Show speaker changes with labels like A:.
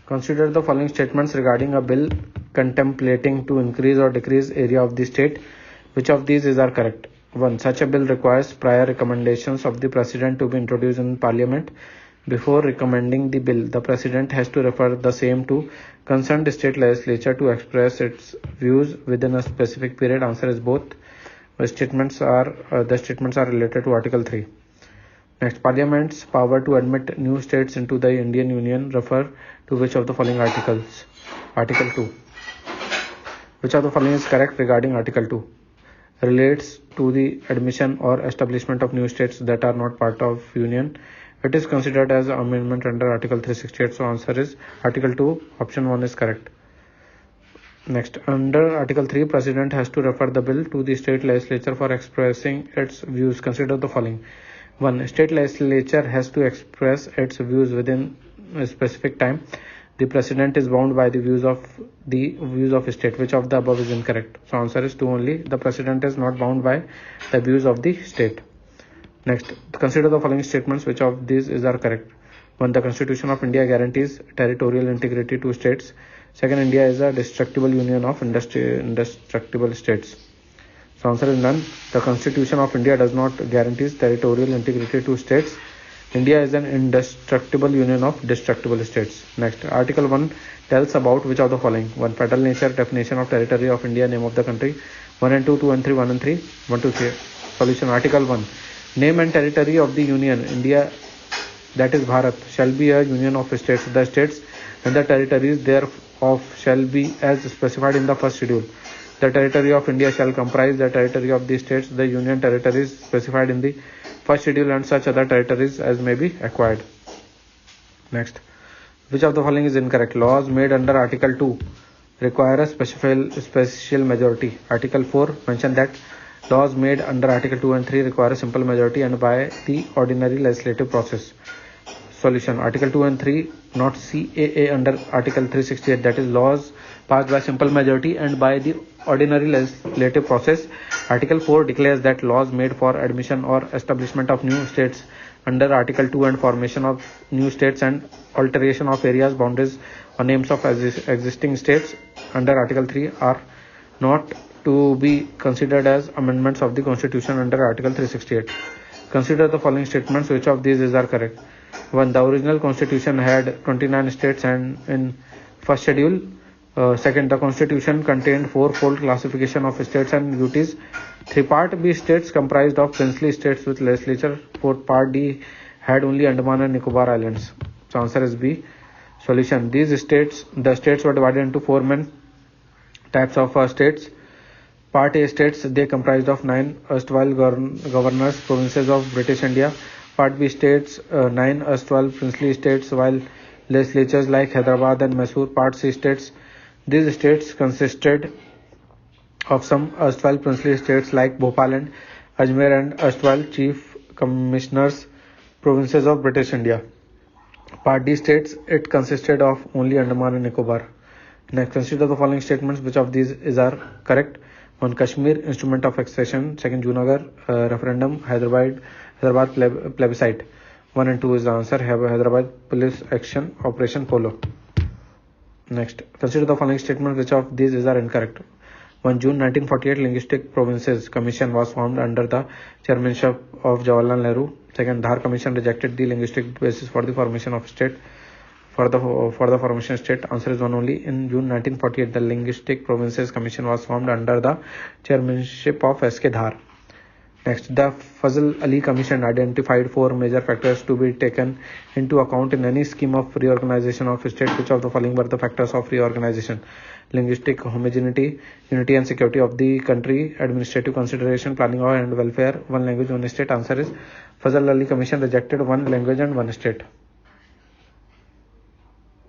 A: Consider the following statements regarding a bill contemplating to increase or decrease area of the state. Which of these are correct? 1. Such a bill requires prior recommendations of the President to be introduced in Parliament. Before recommending the bill, the President has to refer the same to concerned state legislature to express its views within a specific period. Answer is both. The statements are related to Article 3. Next, Parliament's power to admit new states into the Indian Union refer to which of the following articles? Article 2. Which of the following is correct regarding Article 2? Relates to the admission or establishment of new states that are not part of Union. It is considered as an amendment under Article 368. So answer is Article 2. Option 1 is correct. Next, under Article 3, President has to refer the bill to the state legislature for expressing its views. Consider the following. 1. State legislature has to express its views within a specific time. The President is bound by the views of state. Which of the above is incorrect? So answer is 2 only. The President is not bound by the views of the state. Next, consider the following statements. Which of these are correct? 1. The Constitution of India guarantees territorial integrity to states. 2nd, India is a destructible union of indestructible states. So answer is none. The Constitution of India does not guarantee territorial integrity to states. India is an indestructible union of destructible states. Next, Article 1 tells about which of the following? 1. Federal nature, definition of territory of India, name of the country. 1 and 2, 2 and 3, 1 and 3, 1, 2, 3. Solution. Article 1. Name and territory of the Union, India, that is Bharat, shall be a union of states. The states and the territories thereof shall be as specified in the first schedule. The territory of India shall comprise the territory of the states, the union territories specified in the first schedule, and such other territories as may be acquired. Next, which of the following is incorrect? Laws made under Article 2 require a special majority. Article 4 mentioned that laws made under Article 2 and 3 require a simple majority and by the ordinary legislative process. Solution. Article 2 and 3 not CAA under Article 368, that is laws passed by simple majority and by the ordinary legislative process. Article 4 declares that laws made for admission or establishment of new states under Article 2 and formation of new states and alteration of areas, boundaries or names of existing states under Article 3 are not to be considered as amendments of the Constitution under Article 368. Consider the following statements. Which of these are correct? 1. The original Constitution had 29 states and in first schedule. 2nd, the Constitution contained fourfold classification of states and duties. 3. Part B states comprised of princely states with legislature. 4. Part D had only Andaman and Nicobar Islands. So answer is B. Solution. The states were divided into 4 main types of states. Part A states, they comprised of 9 erstwhile governors, provinces of British India. Part B states, 9 erstwhile princely states, while legislatures like Hyderabad and Mysore. Part C states, these states consisted of some erstwhile princely states like Bhopal and Ajmer and erstwhile chief commissioners, provinces of British India. Part D states, it consisted of only Andaman and Nicobar. Next, consider the following statements. Which of these are correct? 1. Kashmir, instrument of accession. 2nd, Junagadh, referendum. Hyderabad plebiscite. 1 and 2 is the answer. Hyderabad police action, Operation Polo. Next, consider the following statement. Which of these are incorrect? 1. June 1948, Linguistic Provinces Commission was formed under the chairmanship of Jawaharlal Nehru. 2nd, Dhar Commission rejected the linguistic basis for the formation of state. For the formation state, answer is 1 only. In June 1948, the Linguistic Provinces Commission was formed under the chairmanship of S.K. Dhar. Next, the Fazl Ali Commission identified 4 major factors to be taken into account in any scheme of reorganization of state. Which of the following were the factors of reorganization? Linguistic homogeneity, unity and security of the country, administrative consideration, planning and welfare, 1 language, 1 state. Answer is Fazl Ali Commission rejected 1 language and 1 state.